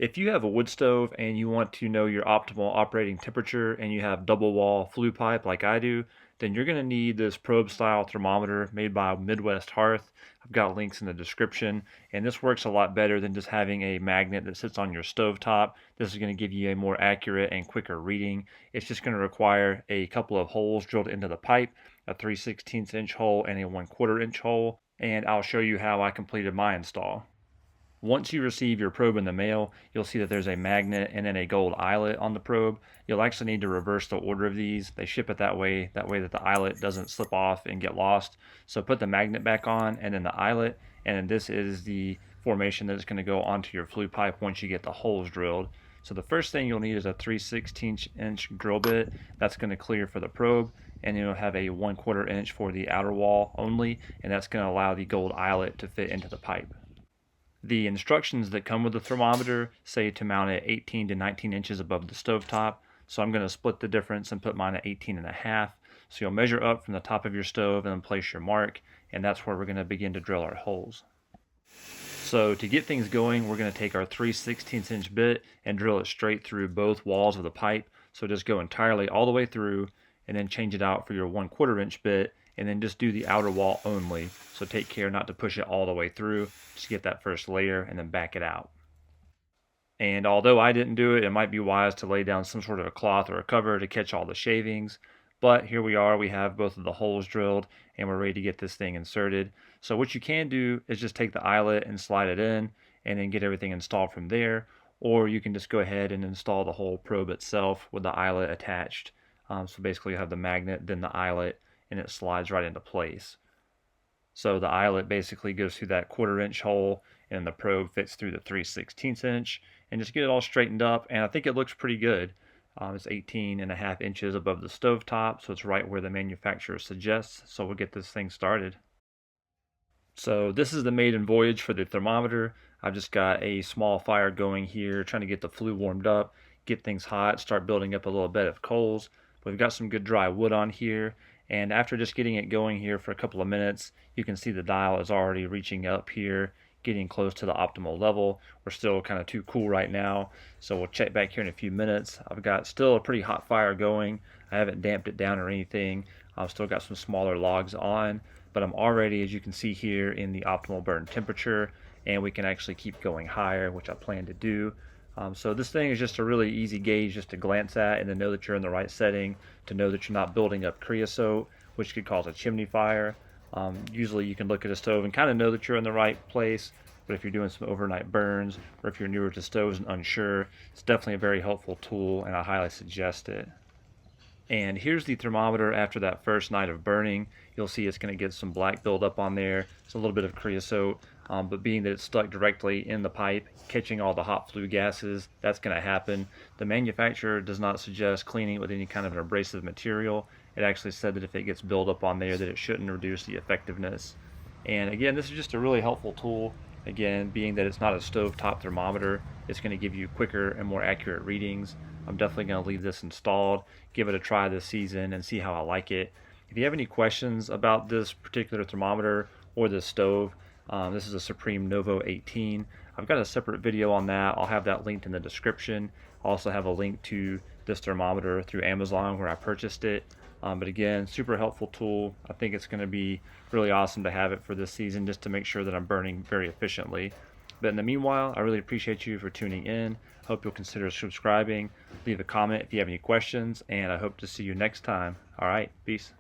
If you have a wood stove and you want to know your optimal operating temperature and you have double wall flue pipe like I do, then you're going to need this probe style thermometer made by Midwest Hearth. I've got links in the description, and this works a lot better than just having a magnet that sits on your stove top. This is going to give you a more accurate and quicker reading. It's just going to require a couple of holes drilled into the pipe, a 3/16 inch hole and a 1/4 inch hole, and I'll show you how I completed my install. Once you receive your probe in the mail, you'll see that there's a magnet and then a gold eyelet on the probe. You'll actually need to reverse the order of these. They ship it that way that the eyelet doesn't slip off and get lost. So put the magnet back on and then the eyelet, and then this is the formation that is going to go onto your flue pipe once you get the holes drilled. So the first thing you'll need is a 3/16 inch drill bit. That's going to clear for the probe, and you'll have a 1/4 inch for the outer wall only, and that's going to allow the gold eyelet to fit into the pipe. The instructions that come with the thermometer say to mount it 18 to 19 inches above the stovetop, so I'm going to split the difference and put mine at 18.5. So you'll measure up from the top of your stove and then place your mark, and that's where we're going to begin to drill our holes. So to get things going, we're going to take our 3/16 inch bit and drill it straight through both walls of the pipe. So just go entirely all the way through and then change it out for your 1/4 inch bit, and then just do the outer wall only. So take care not to push it all the way through. Just get that first layer and then back it out. And although I didn't do it, it might be wise to lay down some sort of a cloth or a cover to catch all the shavings. But here we are, we have both of the holes drilled and we're ready to get this thing inserted. So what you can do is just take the eyelet and slide it in and then get everything installed from there. Or you can just go ahead and install the whole probe itself with the eyelet attached. So basically you have the magnet, then the eyelet, and it slides right into place. So the eyelet basically goes through that 1/4 inch hole and the probe fits through the 3/16 inch, and just get it all straightened up, and I think it looks pretty good. It's 18.5 inches above the stove top, so it's right where the manufacturer suggests, so we'll get this thing started. So this is the maiden voyage for the thermometer. I've just got a small fire going here, trying to get the flue warmed up, get things hot, start building up a little bed of coals. We've got some good dry wood on here, and after just getting it going here for a couple of minutes, you can see the dial is already reaching up here, getting close to the optimal level. We're still kind of too cool right now, so we'll check back here in a few minutes. I've got still a pretty hot fire going. I haven't damped it down or anything. I've still got some smaller logs on, but I'm already, as you can see here, in the optimal burn temperature, and we can actually keep going higher, which I plan to do. So this thing is just a really easy gauge just to glance at and to know that you're in the right setting, to know that you're not building up creosote, which could cause a chimney fire. Usually you can look at a stove and kind of know that you're in the right place, but if you're doing some overnight burns or if you're newer to stoves and unsure, it's definitely a very helpful tool, and I highly suggest it. And here's the thermometer after that first night of burning. You'll see it's going to get some black buildup on there. It's a little bit of creosote, but being that it's stuck directly in the pipe, catching all the hot flue gases, that's going to happen. The manufacturer does not suggest cleaning it with any kind of an abrasive material. It actually said that if it gets buildup on there, that it shouldn't reduce the effectiveness. And again, this is just a really helpful tool. Again, being that it's not a stovetop thermometer, it's going to give you quicker and more accurate readings. I'm definitely going to leave this installed, give it a try this season, and see how I like it. If you have any questions about this particular thermometer or this stove, this is a Supreme Novo 18. I've got a separate video on that. I'll have that linked in the description. I'll also have a link to this thermometer through Amazon where I purchased it. But again, super helpful tool. I think it's going to be really awesome to have it for this season, just to make sure that I'm burning very efficiently. But in the meanwhile, I really appreciate you for tuning in. Hope you'll consider subscribing. Leave a comment if you have any questions, and I hope to see you next time. All right, peace.